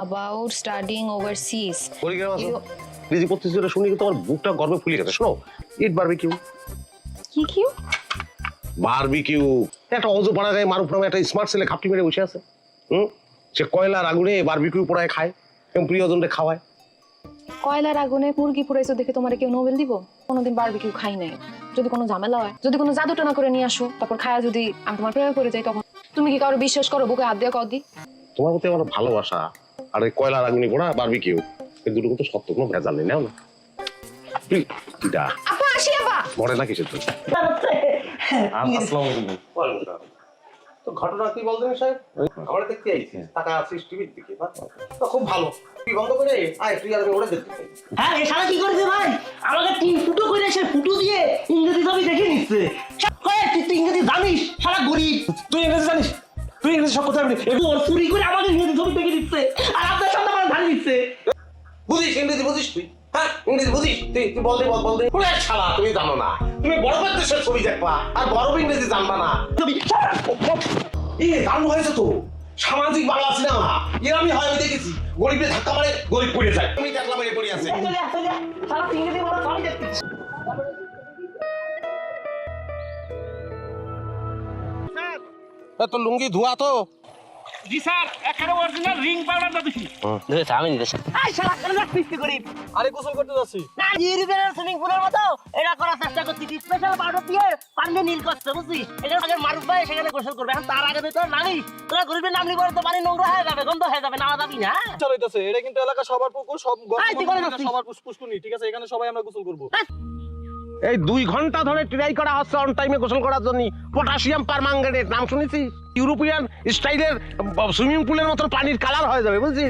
about studying overseas. রিজি পড়তেছিস শুনি কিন্তু আমার বুকটা গর্বে ফুলে গেছে। শোনো, ইট বারবিকিউ। কি বারবিকিউ একটা অজপাড়া গায়ে মারুফ নামে একটা স্মার্ট ছেলে খাপটি মেরে বসে আছে। সে কয়লার আগুনে বারবিকিউ পোড়ায় খায় এবং প্রিয়জনকে খাওয়ায়। কয়লার আগুনে মুরগি পুড়াইছো দেখে তোমার কেউ নোবেল দিব? কোনোদিন বারবিকিউ খাই নাই। যদি কোনো ঝামেলা হয়, যদি কোনো জাদু টানা করে নিয়ে আসো, তারপর খায়া যদি আমি তোমার প্রেমে পড়ে যাই, তখন তুমি কি কারো বিশ্বাস করো? বুকে হাত দিয়ে কদি তোমার প্রতি আমার ভালোবাসা আর এই কয়লার আগুনে পোড়া বারবিকিউ, এই দুটো কিন্তু সত্য, কোনো ভেজাল নেই। নাও না কিটা আপা, আসি আপা। মরে না কিসের জন্য? আসসালামু আলাইকুম। তো ঘটনা কি বলতেন সাহেব? আমরা দেখতে আইছি টাকা আছিস টিভির দিকে, তো খুব ভালো। তুই বন্ধ করে আয়, তুই আর আমি ওরে দেখতে চাই। হ্যাঁ, এ শালা কি করেছে ভাই? আমাকে তিন ফুটো করে এসে ফুটো দিয়ে ইংরেজি ছবি দেখে নিচ্ছে। তুই তো ইংরেজি জানিস, শালা গরিব। তুই ইংরেজি জানিস? তুই ইংরেজি সব কথা বলি ওর চুরি করে আমাকে ইংরেজি ছবি দেখে দিচ্ছে আর আপনার সামনে আমার ধান দিচ্ছে। বুঝিস ইংরেজি বুঝিস তুই? হ্যাঁ ইংরেজি বুঝিস তুই? তুই বল দে। ওরে শালা তুমি জানো না, তুমি বরফের দেশের ছবি দেখবা আর বরফ ইংরেজি জানবা না। দারুণ হয়েছে তো, সামাজিক বাংলা সিনেমা। এর আমি হয় আমি দেখেছি, গরিবের ধাক্কা মারে গরিব পড়ে যায়। আমি দেখলাম এ পড়ে আছে। শালা ইংরেজি বলা ছবি দেখছিস। তো লুঙ্গি ধোয়া তো? জি স্যার, এখানে অরিজিনাল রিং পাউডারটা দিছি। এই শালা কেন যাচ্ছিস তুই গরিব? আরে গোসল করতে যাচ্ছি। না, ইউরোপের সুইমিং পুলের মতো এটা করার চেষ্টা করছিস। স্পেশাল পাউডার দিয়ে পানি নীল করছে, বুঝছিস? এটা আগে মারুফ ভাই সেখানে গোসল করবে, এখন তার আগে তোর নামিস। তোরা গরিবের নাম নিবার তো পানি নোংরা হয়ে যাবে, গন্ধ হয়ে যাবে, নামা যাবি না। চলাইতেছে এটা কিন্তু এলাকা সবার পুকুর, সব এই, তুই করে যাচ্ছিস। সবার পুষ্কুনি, ঠিক আছে? এখানে সবাই আমরা গোসল করব। এই 2 ঘন্টা ধরে ট্রাই করা হচ্ছে অন টাইমে গোসল করার জন্য। পটাশিয়াম পারম্যাঙ্গানেট নাম শুনেছিস? ইউরোপিয়ান স্টাইলের সুইমিং পুলের মতো পানির কালার হয়ে যাবে, বুঝছিস?